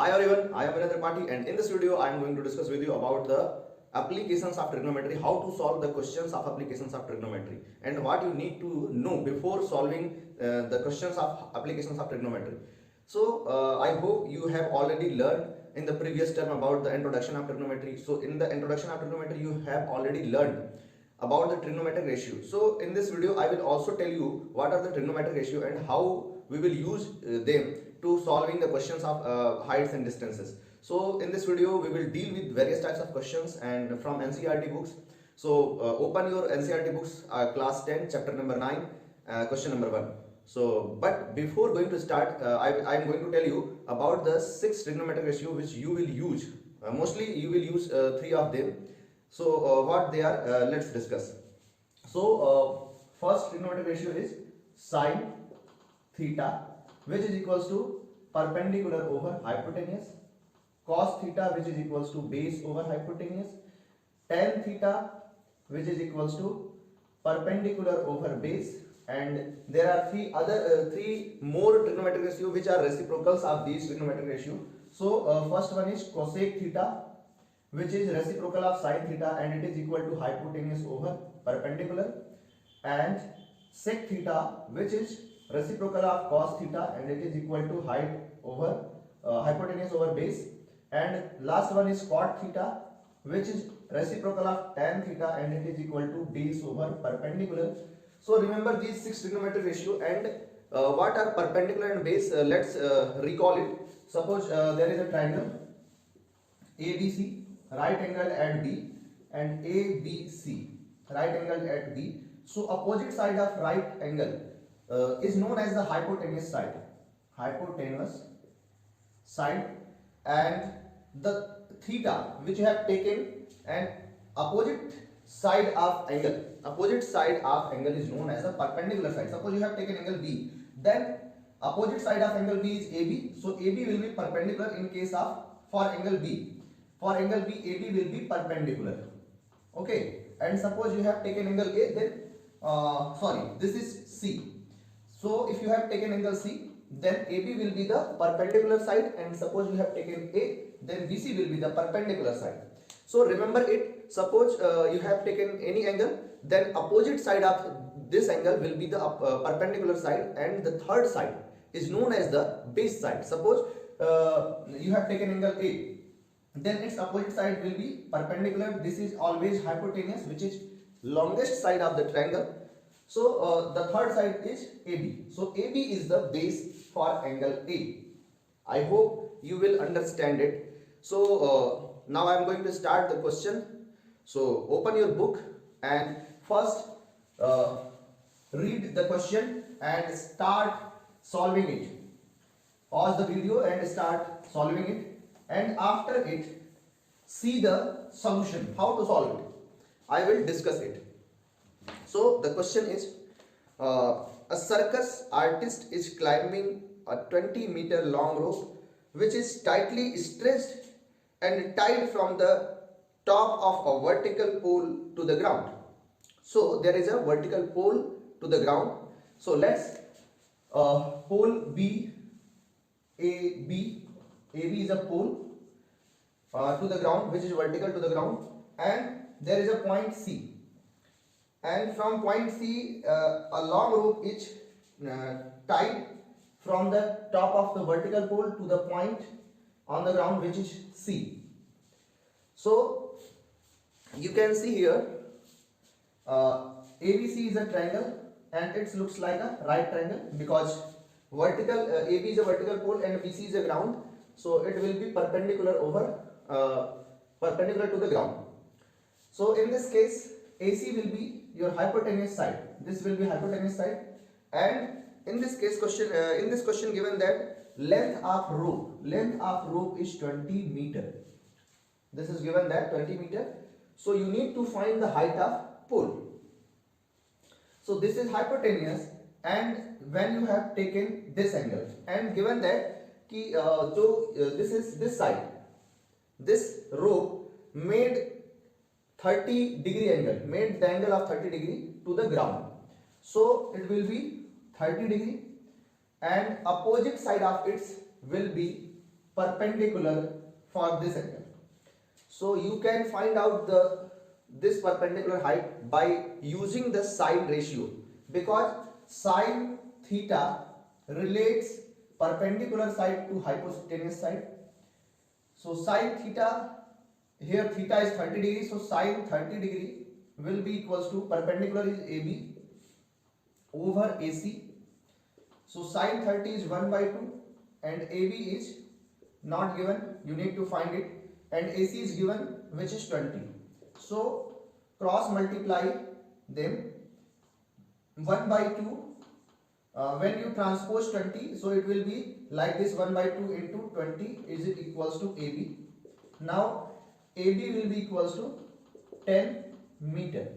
Hi everyone, I am Vinay Tripathi and in this video I am going to discuss with you about the applications of trigonometry, how to solve the questions of applications of trigonometry and what you need to know before solving the questions of applications of trigonometry. So I hope you have already learned in the previous term about the introduction of trigonometry. So in the introduction of trigonometry you have already learned about the trigonometric ratio. So in this video I will also tell you what are the trigonometric ratio and how we will use them to solving the questions of heights and distances. So in this video we will deal with various types of questions and from NCERT books. So open your NCERT books, class 10 chapter number 9, question number 1. So but before going to start, I am going to tell you about the 6 trigonometric ratio which you will use. Mostly you will use 3 of them. So what they are, let's discuss. So first trigonometric ratio is sine theta, which is equals to perpendicular over hypotenuse, cos theta, which is equals to base over hypotenuse, tan theta, which is equals to perpendicular over base, and there are three more trigonometric ratio which are reciprocals of these trigonometric ratio. So first one is cosec theta, which is reciprocal of sine theta and it is equal to hypotenuse over perpendicular, and sec theta, which is reciprocal of cos theta and it is equal to height over hypotenuse over base, and last one is cot theta, which is reciprocal of tan theta and it is equal to base over perpendicular. So remember these 6 trigonometric ratio and what are perpendicular and base. Let's recall it. Suppose there is a triangle ABC, right angle at B, and ABC, right angle at B. So opposite side of right angle is known as the hypotenuse side. Hypotenuse side, and the theta which you have taken and opposite side of angle. Opposite side of angle is known as the perpendicular side. Suppose you have taken angle B, then opposite side of angle B is AB. So AB will be perpendicular in case of for angle B. For angle B, AB will be perpendicular. Okay, and suppose you have taken angle A, then this is C. So if you have taken angle C, then AB will be the perpendicular side, and suppose you have taken A, then BC will be the perpendicular side. So remember it. Suppose you have taken any angle, then opposite side of this angle will be the perpendicular side, and the third side is known as the base side. Suppose you have taken angle A, then its opposite side will be perpendicular. This is always hypotenuse, which is longest side of the triangle. So the third side is AB. So AB is the base for angle A. I hope you will understand it. So now I am going to start the question. So open your book and first read the question and start solving it. Pause the video and start solving it, and after it see the solution, how to solve it. I will discuss it. So the question is, a circus artist is climbing a 20-meter long rope which is tightly stretched and tied from the top of a vertical pole to the ground. So there is a vertical pole to the ground. So let's pole B, AB is a pole to the ground which is vertical to the ground, and there is a point C, and from point C a long rope is tied from the top of the vertical pole to the point on the ground which is C. So you can see here ABC is a triangle and it looks like a right triangle because vertical AB is a vertical pole and BC is a ground, so it will be perpendicular over perpendicular to the ground. So in this case AC will be your hypotenuse side. This will be hypotenuse side, and in this case in this question given that length of rope is 20 meter. This is given that 20 meter. So you need to find the height of pole. So this is hypotenuse, and when you have taken this angle and given that this is this side, this rope made 30-degree angle, made the angle of 30 degree to the ground. So it will be 30 degree, and opposite side of it will be perpendicular for this angle. So you can find out this perpendicular height by using the sine ratio, because sine theta relates perpendicular side to hypotenuse side. So sine theta, here theta is 30 degree, so sine 30 degree will be equals to perpendicular is AB over AC. So sine 30 is 1 by 2 and AB is not given, you need to find it, and AC is given which is 20. So cross multiply them, 1 by 2 when you transpose 20, so it will be like this, 1 by 2 into 20 is it equals to AB. Now AB will be equals to 10 meter.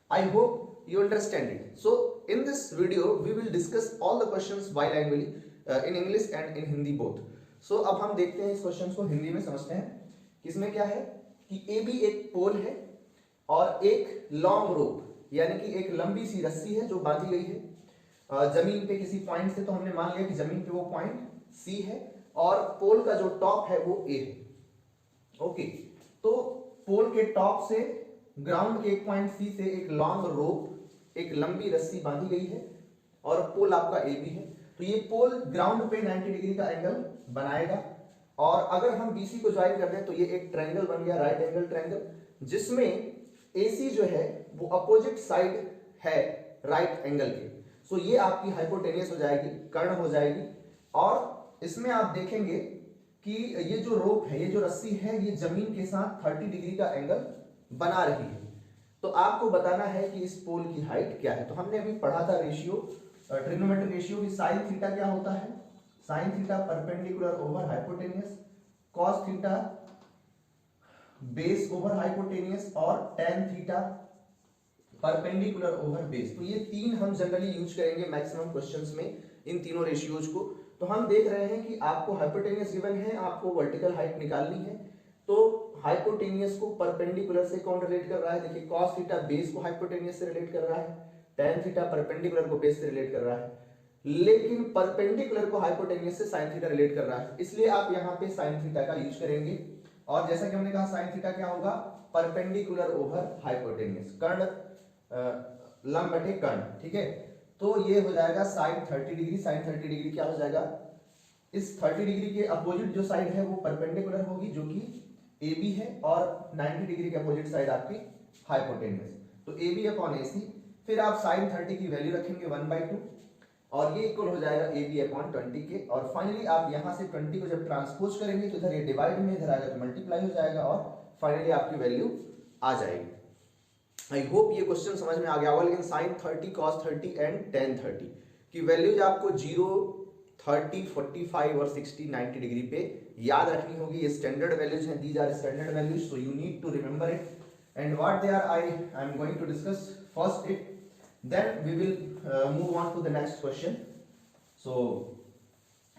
I hope you understand it. So in this video we will discuss all the questions bilingually in English and in Hindi both. So अब हम देखते हैं इस question को हिंदी में समझते हैं। इसमें क्या है कि AB एक पोल है और एक लॉन्ग रोप यानी कि एक लंबी सी रस्सी है जो बांधी गई है जमीन पे किसी पॉइंट से। तो हमने मान लिया कि जमीन पे वो पॉइंट C है और पोल का जो टॉप है वो A है। ओके, तो पोल के टॉप से ग्राउंड के एक पॉइंट C से एक लॉन्ग रोप, एक लंबी रस्सी बांधी गई है और पोल आपका ए बी है। तो ये पोल ग्राउंड पे 90 डिग्री का एंगल बनाएगा और अगर हम BC को ज्वाइन कर दें तो ये एक ट्रायंगल बन गया, राइट एंगल ट्रायंगल, जिसमें AC जो है वो अपोजिट साइड है राइट एंगल के। सो ये आपकी हाइपोटेनियस हो जाएगी, कर्ण हो जाएगी। और इसमें आप देखेंगे कि ये जो रोप है, ये जो रस्सी है, ये जमीन के साथ 30 डिग्री का एंगल बना रही है। तो आपको बताना है कि इस पोल की हाइट क्या है। तो हमने अभी पढ़ा था रेशियो, ट्रिग्नोमेट्रिक रेशियो की साइन थीटा क्या होता है, sine theta perpendicular over hypotenuse, cos theta base over hypotenuse और tan theta perpendicular over base. तो ये तीन हम जनरली यूज करेंगे मैक्सिमम क्वेश्चंस में, इन तीनों रेशियोज को। तो हम देख रहे हैं कि आपको हाइपोटेनियस गिवन है, आपको वर्टिकल हाइट निकालनी है। तो हाइपोटेनियस को परपेंडिकुलर से कौन रिलेट कर रहा है, देखिए कॉस थीटा बेस को हाइपोटेनियस से रिलेट कर रहा है, टेन थीटा परपेंडिकुलर को बेस से रिलेट कर रहा है, लेकिन परपेंडिकुलर को हाइपोटेनियस से साइन थीटा रिलेट कर रहा है। इसलिए आप यहाँ पे साइन थीटा का यूज करेंगे। और जैसा कि हमने कहा साइन थीटा क्या होगा, परपेंडिकुलर ओवर हाइपोटेनियस, कर्ण लंब बटे कर्ण, ठीक है। तो ये हो जाएगा साइन 30 डिग्री, साइन 30 डिग्री क्या हो जाएगा, इस 30 डिग्री के अपोजिट जो साइड है वो परपेंडिकुलर होगी जो कि AB है, और 90 डिग्री के अपोजिट साइड आपकी हाइपोटेनियस। तो AB अपॉन AC, फिर आप साइन 30 की वैल्यू रखेंगे 1/2 और ये इक्वल हो जाएगा AB अपॉन 20 के। और फाइनली आप यहाँ से 20 को जब ट्रांसपोज करेंगे तो इधर ये डिवाइड में, इधर आएगा तो मल्टीप्लाई हो जाएगा और फाइनली आपकी वैल्यू आ जाएगी। आई होप ये क्वेश्चन समझ में आ गया होगा। लेकिन साइन 30, कॉस 30 एंड टेन 30 की वैल्यूज आपको 0, 30, 45 और 60, 90 डिग्री पे याद रखनी होगी। ये स्टैंडर्ड वैल्यूज हैं, these are standard values, so you need to remember it and what they are I am going to discuss first it, then we will move on to the next question. So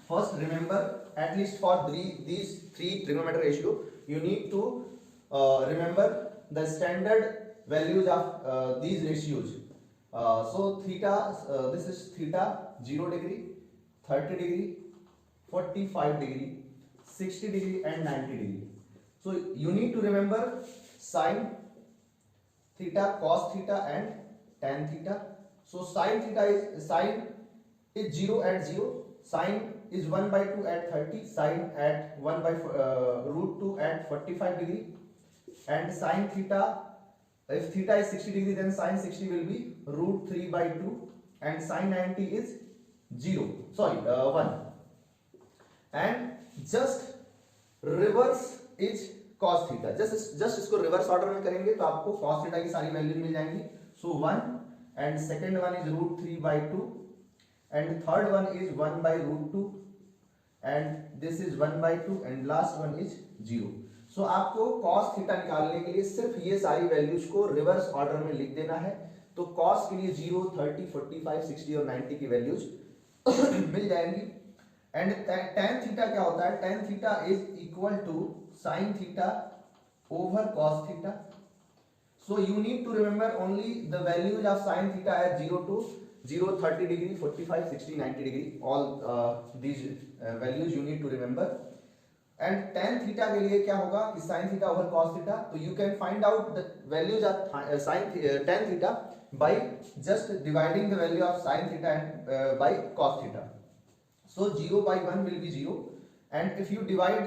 first remember, at least for these three trigonometric ratio, you need to remember the standard values of these ratios. So theta, this is theta 0 degree, 30 degree, 45 degree, 60 degree and 90 degree. So you need to remember sine theta, cos theta and tan theta. So sin theta is, sin is 0 at 0, sin is 1/2 at 30, sin at 1/√2 at 45 degree, and sin theta, if theta is 60 degree then sin 60 will be √3/2 and sin 90 is 0, sorry 1, and just reverse is cos theta, just इसको reverse order में करेंगे तो आपको cos theta की सारी value मिल जाएंगी। So 1 and second one is √3/2 and third one is 1/√2 and this is 1/2 and last one is 0. So आपको cos theta निकालने के लिए सिर्फ ये सारी वैल्यूज को रिवर्स ऑर्डर में लिख देना है। तो cos के लिए 0, 30, 45, 60 और 90 की वैल्यूज मिल जाएंगी। एंड tan थीटा क्या होता है, tan theta is equal to sin theta over cos theta. So you need to remember only the values of sin theta at 0 to 0, 30 degree, 45, 60, 90 degree, all these values you need to remember. And tan theta के लिए क्या होगा कि sin theta over cos theta, तो you can find out the values of tan theta by just dividing the value of sin theta and by cos theta. So 0 by 1 will be 0, and if you divide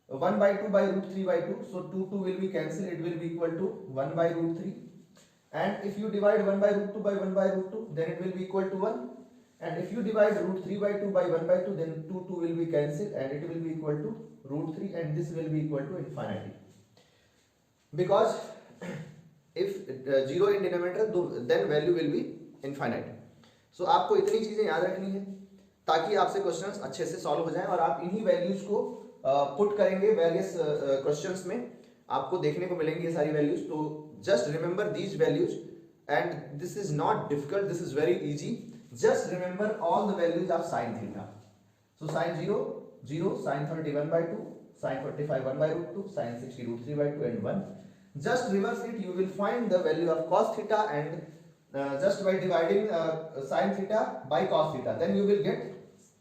1 by 2 by root 3 by 2, so 2 will be cancelled, it will be equal to 1 by root 3, and if you divide 1 by root 2 by 1 by root 2, then it will be equal to 1, and if you divide root 3 by 2 by 1 by 2, then 2 will be cancelled and it will be equal to root 3, and this will be equal to infinity, because if 0 in denominator then value will be infinite. So आपको इतनी चीजें याद रखनी है ताकि आपसे questions अच्छे से सॉल्व हो जाएं और आप इन्हीं वैल्यूज को पुट करेंगे वेरियस क्वेश्चंस में, आपको देखने को मिलेंगी ये सारी वैल्यूज। तो just remember these values and this is not difficult, this is very easy. Just remember all the values of sine theta. So sine 0 0, sine 30 1 by 2, sine 45 1 by root 2, sine 60 root 3 by 2 and 1. Just reverse it, you will find the value of cos theta, and just by dividing sin theta by cos theta, then you will get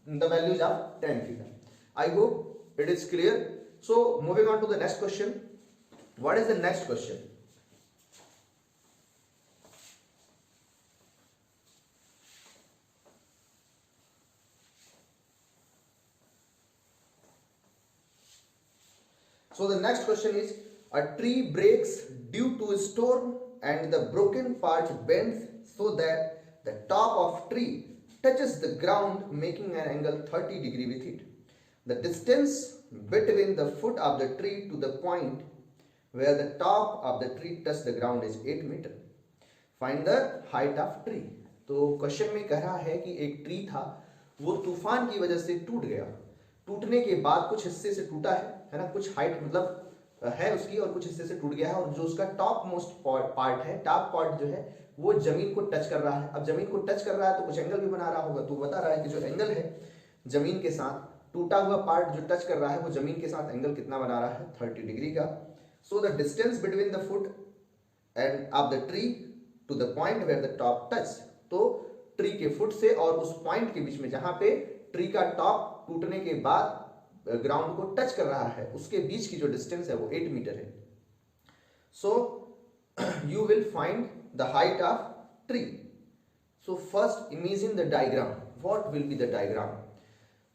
the values of tan theta. I hope it is clear. So moving on to the next question. What is the next question? So the next question is, a tree breaks due to a storm and the broken part bends so that the top of tree touches the ground, making an angle 30 degree with it. The distance between the foot of the tree to the point where the top of the tree touches the ground is 8 meter. Find the height of tree. तो question में कह रहा है कि एक tree था, वो तूफान की वजह से टूट गया। टूटने के बाद कुछ हिस्से से टूटा है ना, कुछ हाइट मतलब है उसकी और कुछ हिस्से से टूट गया है, और जो उसका टॉप मोस्ट पार्ट है, टॉप पार्ट जो है वो जमीन को टच कर रहा है। अब जमीन को टच कर रहा है तो कुछ एंगल भी बना रहा होगा, तो बता रहा है कि जो एंगल है जमीन के साथ, टूटा हुआ पार्ट जो टच कर रहा है वो जमीन के साथ एंगल कितना बना रहा है, 30 डिग्री का। So the distance between the foot end of the tree to the point where the top touch, तो ट्री के फुट से और उस पॉइंट के बीच में जहां पे ट्री का टॉप टूटने के बाद ग्राउंड को टच कर रहा है, उसके बीच की जो डिस्टेंस है वो 8 मीटर है। So you will find the height of tree. So first imagine the diagram, what will be the diagram.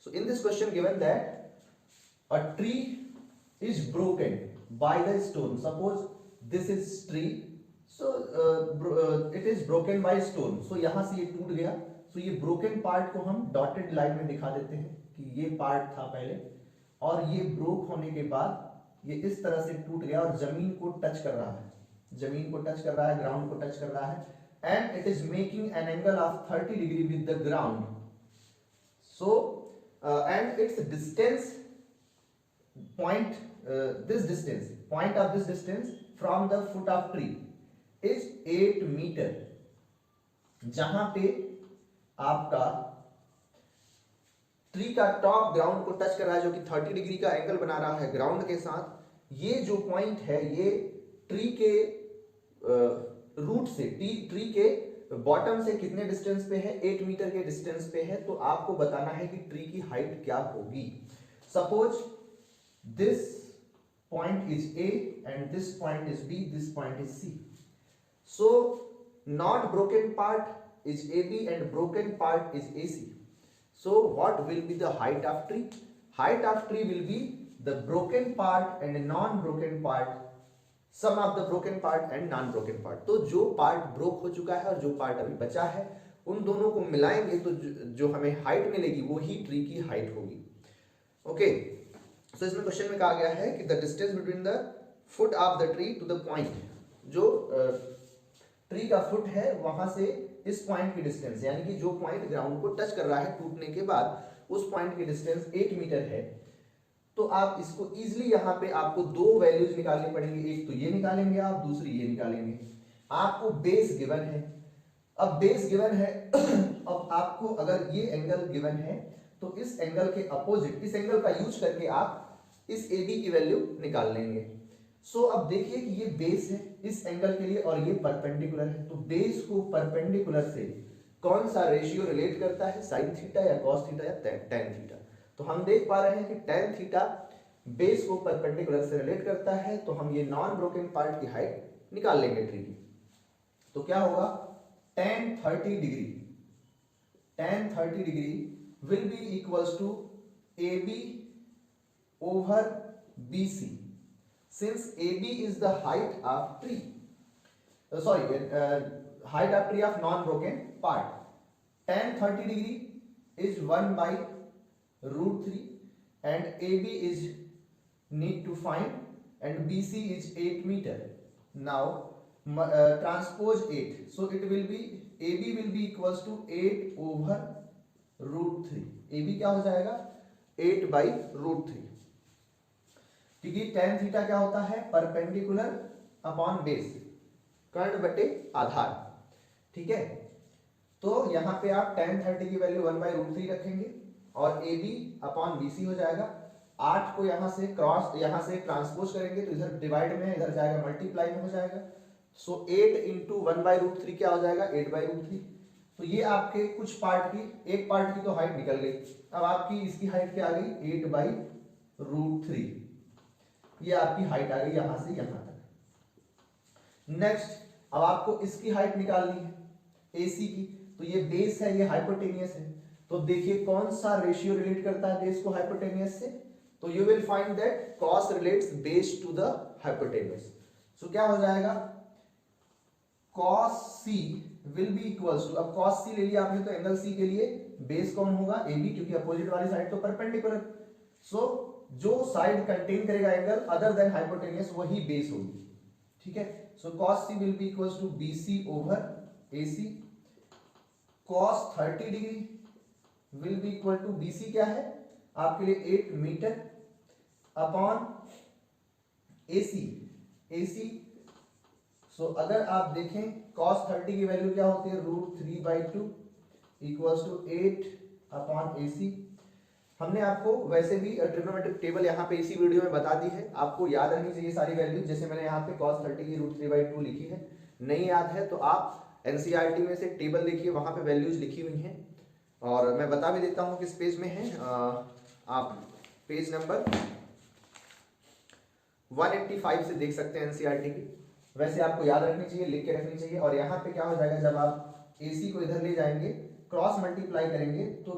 So in this question given that a tree is broken by the stone, suppose this is tree, so it is broken by stone. So यहां से ये टूट गया, सो ये broken part को हम dotted line में दिखा देते हैं कि ये पार्ट था पहले, और ये ब्रोक होने के बाद ये इस तरह से टूट गया और जमीन को टच कर रहा है, जमीन को टच कर रहा है, ग्राउंड को टच कर रहा है, and it is making an angle of 30 degree with the ground. So and its distance point, this distance, point of this distance from the foot of tree is 8 meter. जहां पे आपका tree का top ground को touch कर रहा है, जो कि 30 डिग्री का एंगल बना रहा है ग्राउंड के साथ, ये जो पॉइंट है ये ट्री के रूट से, ट्री के बॉटम से कितने डिस्टेंस पे है, 8 मीटर के डिस्टेंस पे है। तो आपको बताना है कि ट्री की हाइट क्या होगी। Suppose this point is A and this point is B, this point is C. So not broken part is A B and broken part is A C. So what will be the height of tree? Height of tree will be the broken part and non-broken part, sum of the broken part and non-broken part. तो जो part broke हो चुका है और जो part अभी बचा है, उन दोनों को मिलाएंगे तो जो हमें हाइट मिलेगी वो ही ट्री की हाइट होगी। ओके, सो इसमें क्वेश्चन में कहा गया है कि the distance between the foot of the tree to the point, जो ट्री का फुट है वहां से इस पॉइंट की डिस्टेंस, यानी कि जो पॉइंट ग्राउंड को टच कर रहा है टूटने के बाद, उस पॉइंट की डिस्टेंस 8 मीटर है। तो आप इसको इजीली यहाँ पे आपको दो वैल्यूज निकालनी पड़ेंगे, एक तो ये निकालेंगे आप, दूसरी ये निकालेंगे। आपको बेस गिवन है, अब बेस गिवन है अब आपको अगर ये एंगल गिवन है तो इस एंगल के अपोजिट, इस एंगल का यूज करके आप इस ए बी की वैल्यू निकाल लेंगे। सो अब देखिए कि ये बेस है इस एंगल के लिए और ये परपेंडिकुलर है, तो बेस को परपेंडिकुलर से कौन सा रेशियो रिलेट करता है, साइन थीटा या कॉस थीटा या टेन थीटा। तो हम देख पा रहे हैं कि tan थीटा बेस को परपेंडिकुलर से रिलेट करता है, तो हम ये नॉन ब्रोकन पार्ट की हाइट निकाल लेंगे ट्री की। तो क्या होगा, tan 30 degree will be equals to AB over BC, since AB is the height of tree, height of tree of non-broken part. Tan 30 degree is 1 by root 3 and AB is need to find and BC is 8 meter. Now transpose 8, so it will be AB will be equals to 8 over root 3. AB क्या हो जाएगा, 8 by root 3, क्योंकि tan theta क्या होता है, perpendicular upon base, कर्ण बटे आधार। ठीक है, तो यहां पे आप tan 30 की वैल्यू 1 बाई रूट 3 रखेंगे और AB अपॉन BC हो जाएगा। 8 को यहां से ट्रांसपोज करेंगे तो इधर डिवाइड में, इधर जाएगा मल्टीप्लाई में हो जाएगा। सो 8 इंटू 1 बाई रूट 3 क्या हो जाएगा, 8 बाई रूट 3। तो ये आपके कुछ पार्ट की, एक पार्ट की तो हाइट निकल गई। अब आपकी इसकी हाइट क्या आ गई, 8 बाई रूट 3। ये आपकी हाइट आ गई यहां से यहां तक। नेक्स्ट, अब आपको इसकी हाइट निकालनी है AC की, तो ये बेस है, ये हाइपोटेनियस है। तो देखिए कौन सा रेशियो रिलेट करता है बेस को हाइपोटेनियस से, तो you will find that cos relates base to the hypotenuse. So क्या हो जाएगा, cos C will be equals to, अब cos C ले लिया आपने तो एंगल C के लिए बेस कौन होगा, AB, क्योंकि अपोजिट वाली साइड तो परपेंडिकुलर। सो जो साइड कंटेन करेगा एंगल अदर देन हाइपोटेनियस वही बेस होगी। ठीक है, सो cos C will be equals to BC over AC। cos 30 degree will be equal to, BC क्या है आपके लिए 8 मीटर अपॉन AC। सो अगर आप देखें cos 30 की वैल्यू क्या होती है, √3/2 इक्वल्स टू 8 अपॉन AC। हमने आपको वैसे भी ट्रिग्नोमेट्रिक टेबल यहाँ पे इसी वीडियो में बता दी है, आपको याद रहनी चाहिए सारी वैल्यू। जैसे मैंने यहाँ पे cos 30 की √3/2 लिखी है, नहीं याद है तो आप NCERT में से टेबल देखिए, वहाँ पे वैल्यूज लिखी हुई हैं। और मैं बता भी देता हूँ किस पेज में है, आप पेज नंबर 185 से देख सकते हैं NCERT की। वैसे आपको याद रखनी चाहिए, लिख के रखनी चाहिए। और यहाँ पे क्या हो जाएगा, जब आप AC को इधर ले जाएंगे, क्रॉस मल्टीप्लाई करेंगे तो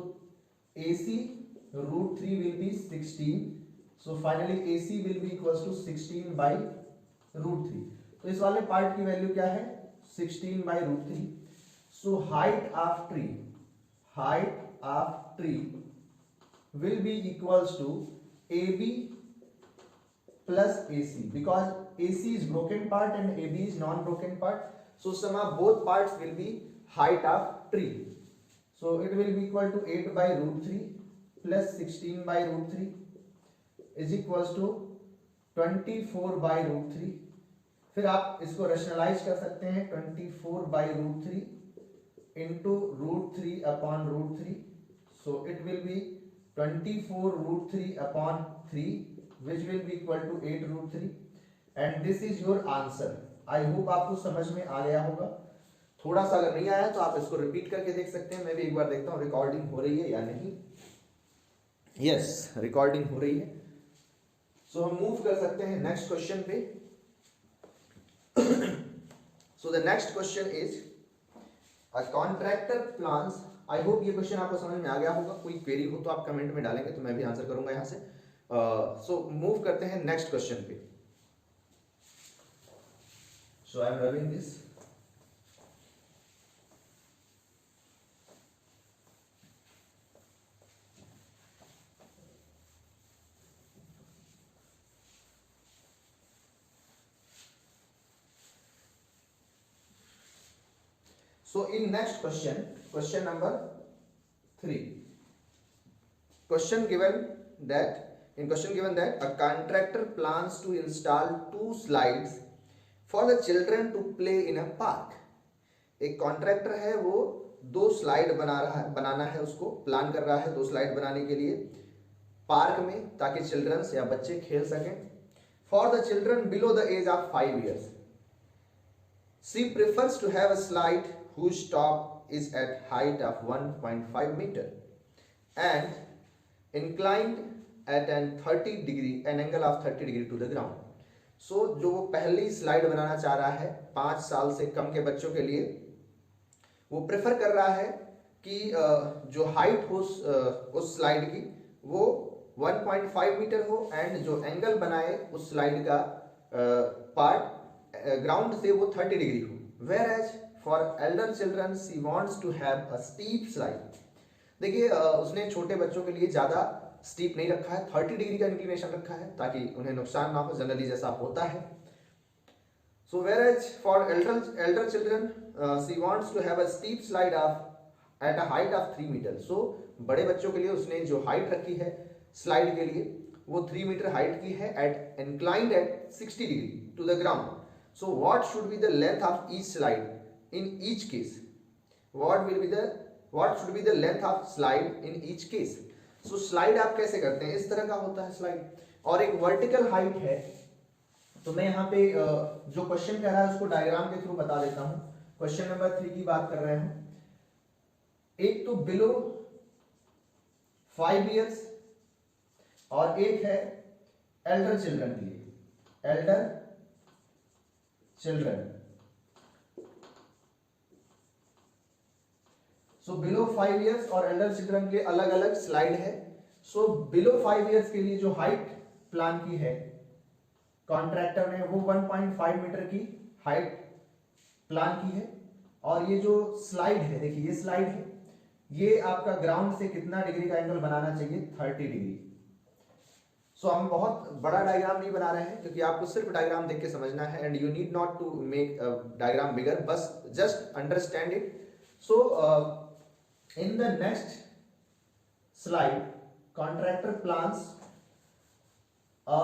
AC √3 will be 16, so finally AC will be equals to 16 by √3। तो इस वाले पार्ट की वैल्यू क्या है, 16 by √3। so height of tree will be equals to AB plus AC, because AC is broken part and AB is non-broken part, so sum of both parts will be height of tree, so it will be equal to 8 by √3 plus 16 by √3 is equals to 24 by √3। फिर आप इसको rationalise कर सकते हैं, 24 by √3 into √3 upon √3, so it will be 24 √3 upon 3 which will be equal to 8 √3 and this is your answer। I hope आपको समझ में आ गया होगा। थोड़ा सा अगर नहीं आया तो आप इसको रिपीट करके देख सकते हैं। मैं भी एक बार देखता हूँ रिकॉर्डिंग हो रही है या नहीं। यस, रिकॉर्डिंग हो रही है। सो हम मूव कर सकते हैं नेक्स्ट क्वेश्चन पे। So the next question is a contractor plans. I hope ये क्वेश्चन आपको समझ में आ गया होगा। कोई क्वेरी हो तो आप कमेंट में डालेंगे तो मैं भी आंसर करूंगा यहाँ से। सो मूव करते हैं नेक्स्ट क्वेश्चन पे। So I am raving this. So in next question, question number 3, question given that a contractor plans to install 2 slides for the children to play in a park। एक contractor है, वो 2 slide बनाना है, उसको plan कर रहा है 2 slide बनाने के लिए पार्क में, ताकि चिल्ड्रंस या बच्चे खेल सकें। For the children below the age of 5 years, she prefers to have a slide whose top is at height of 1.5 meter and inclined at an 30 degree, an angle of 30 degree to the ground. So जो वो पहली slide बनाना चाह रहा है 5 साल से कम के बच्चों के लिए, वो प्रेफर कर रहा है कि जो हाइट हो उस स्लाइड की वो 1.5 मीटर हो एंड जो एंगल बनाए उस स्लाइड का पार्ट ग्राउंड से वो 30 डिग्री हो. Whereas for elder children she wants to have a steep slide. देखिए उसने छोटे बच्चों के लिए ज़्यादा स्टीप नहीं रखा है, 30 डिग्री का इंक्लिनेशन रखा है ताकि उन्हें नुकसान ना हो, जनरली जैसा होता है. So whereas for elder children she wants to have a steep slide of at a height of 3 meter. So बड़े बच्चों के लिए उसने जो हाइट रखी है स्लाइड के लिए वो 3 मीटर हाइट की है at inclined at 60 degree to the ground. So what should be the length of each slide in each case? What should be the length of slide in each case? So slide आप कैसे करते हैं, इस तरह का होता है slide, और एक वर्टिकल हाइट है. तो मैं यहाँ पे जो क्वेश्चन कह रहा है उसको डायग्राम के थ्रू बता देता हूँ. क्वेश्चन नंबर 3 की बात कर रहे हैं. एक तो बिलो 5 इयर्स और एक है एल्डर चिल्ड्रन के लिए, Elder children. So below 5 years और एल्डर चिल्ड्रन के अलग अलग स्लाइड है. सो बिलो 5 इयर्स के लिए जो हाइट प्लान की है कॉन्ट्रैक्टर ने वो 1.5 मीटर की हाइट प्लान की है. और ये जो स्लाइड है, देखिए ये स्लाइड है, ये आपका ग्राउंड से कितना डिग्री का एंगल बनाना चाहिए, 30 डिग्री. सो हम बहुत बड़ा डायग्राम नहीं बना रहे हैं क्योंकि आपको सिर्फ डायग्राम देख के समझना है and you need not to make diagram bigger, बस just understand it. So in the next slide contractor plans a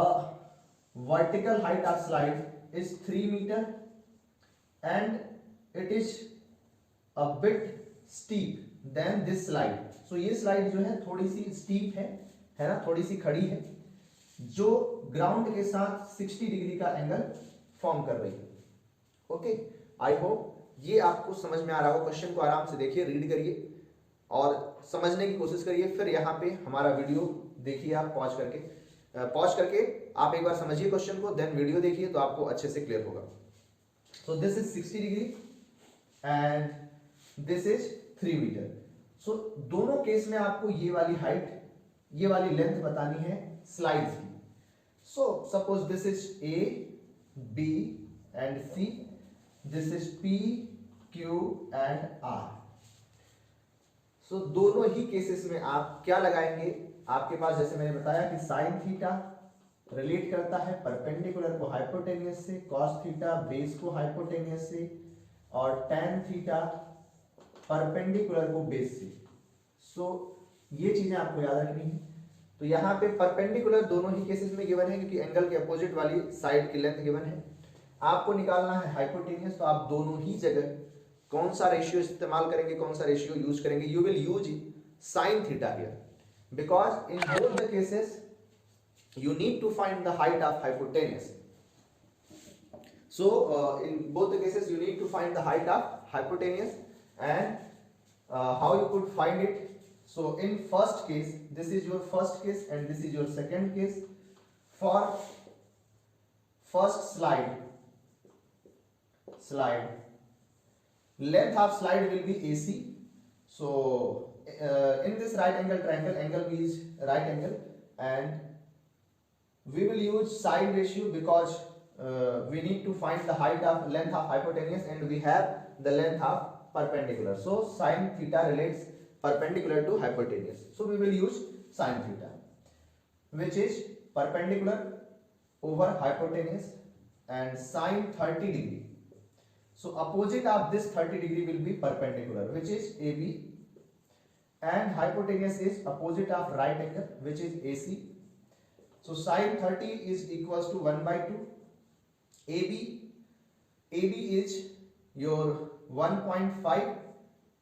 vertical height of slide is 3 meter and it is a bit steep than this slide. So ये slide जो है थोड़ी सी steep है ना, थोड़ी सी खड़ी है जो ग्राउंड के साथ 60 डिग्री का एंगल फॉर्म कर रही है. ओके, आई होप ये आपको समझ में आ रहा हो. क्वेश्चन को आराम से देखिए, रीड करिए और समझने की कोशिश करिए. फिर यहाँ पे हमारा वीडियो देखिए, आप पॉज करके आप एक बार समझिए क्वेश्चन को, देन वीडियो देखिए तो आपको अच्छे से क्लियर होगा. So this is 60 degree and this is 3 metre. So दोनों केस में आपको ये वाली हाइट, ये वाली लेंथ बतानी है स्लाइड्स की. So suppose this is A, B and C, this is P, Q and R. So दोनों ही केसेस में आप क्या लगाएंगे, आपके पास जैसे मैंने बताया कि साइन थीटा रिलेट करता है परपेंडिकुलर को हाइपोटेनियस से, कॉस थीटा बेस को हाइपोटेनियस से, और टेन थीटा परपेंडिकुलर को बेस से. सो ये चीजें आपको याद रखनी है. तो यहाँ पे परपेंडिकुलर दोनों ही केसेस में गिवन है क्योंकि एंगल के अपोजिट वाली साइड की लेंथ गिवन है. आपको निकालना है हाइपोटेनियस, तो आप दोनों ही जगह कौन सा रेशियो इस्तेमाल करेंगे, कौन सा रेशियो यूज करेंगे, you will use sine theta here because in both the cases you need to find the height of hypotenuse. So in both the cases you need to find the height of hypotenuse and how you could find it. So in first case, this is your first case and this is your second case. For first slide length of slide will be AC. So in this right angle triangle, angle B is right angle and we will use sine ratio because we need to find the height of length of hypotenuse and we have the length of perpendicular. So sine theta relates perpendicular to hypotenuse. So we will use sine theta which is perpendicular over hypotenuse and sine 30 degree. So opposite of this 30 degree will be perpendicular which is AB and hypotenuse is opposite of right angle which is AC. So sine 30 is equals to 1 by 2. AB is your 1.5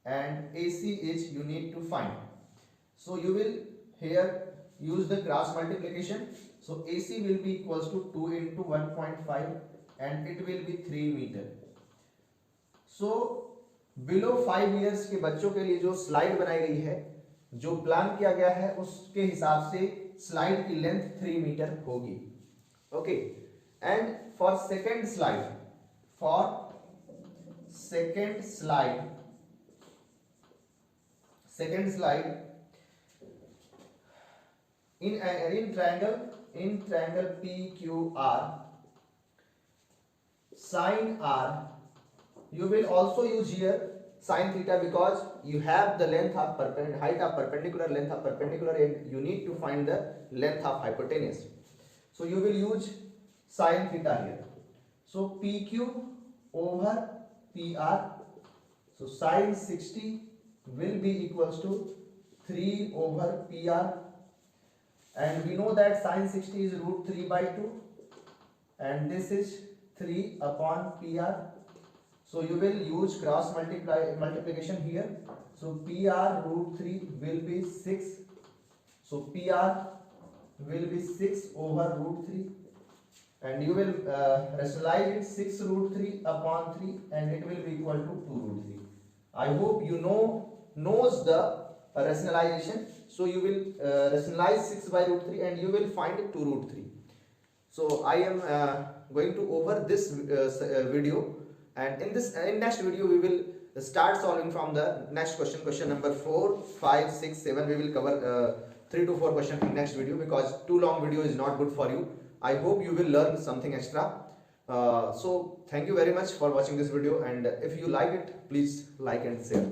and AC is you need to find. So you will here use the cross multiplication. So AC will be equals to 2 into 1.5 and it will be 3 meter. So below 5 years के बच्चों के लिए जो slide बनाई गई है जो plan किया गया है उसके हिसाब से स्लाइड की लेंथ 3 मीटर होगी। Okay, and for second slide, second slide in triangle PQR, sin R, you will also use here sin theta because you have the length of height of perpendicular, length of perpendicular, and you need to find the length of hypotenuse. So you will use sin theta here. So PQ over PR, so sin 60 will be equals to 3 over PR, and we know that sin 60 is root 3 by 2, and this is 3 upon PR. So you will use cross multiplication here. So PR root 3 will be 6. So PR will be 6 over root 3, and you will rationalize it 6 root 3 upon 3, and it will be equal to 2 root 3. I hope you knows the rationalization. So you will rationalize 6 by root 3 and you will find 2 root 3. So I am going to over this video, and in next video we will start solving from the next question number 4, 5, 6, 7. We will cover 3 to 4 questions in next video because too long video is not good for you. I hope you will learn something extra. So thank you very much for watching this video, and if you like it, please like and share.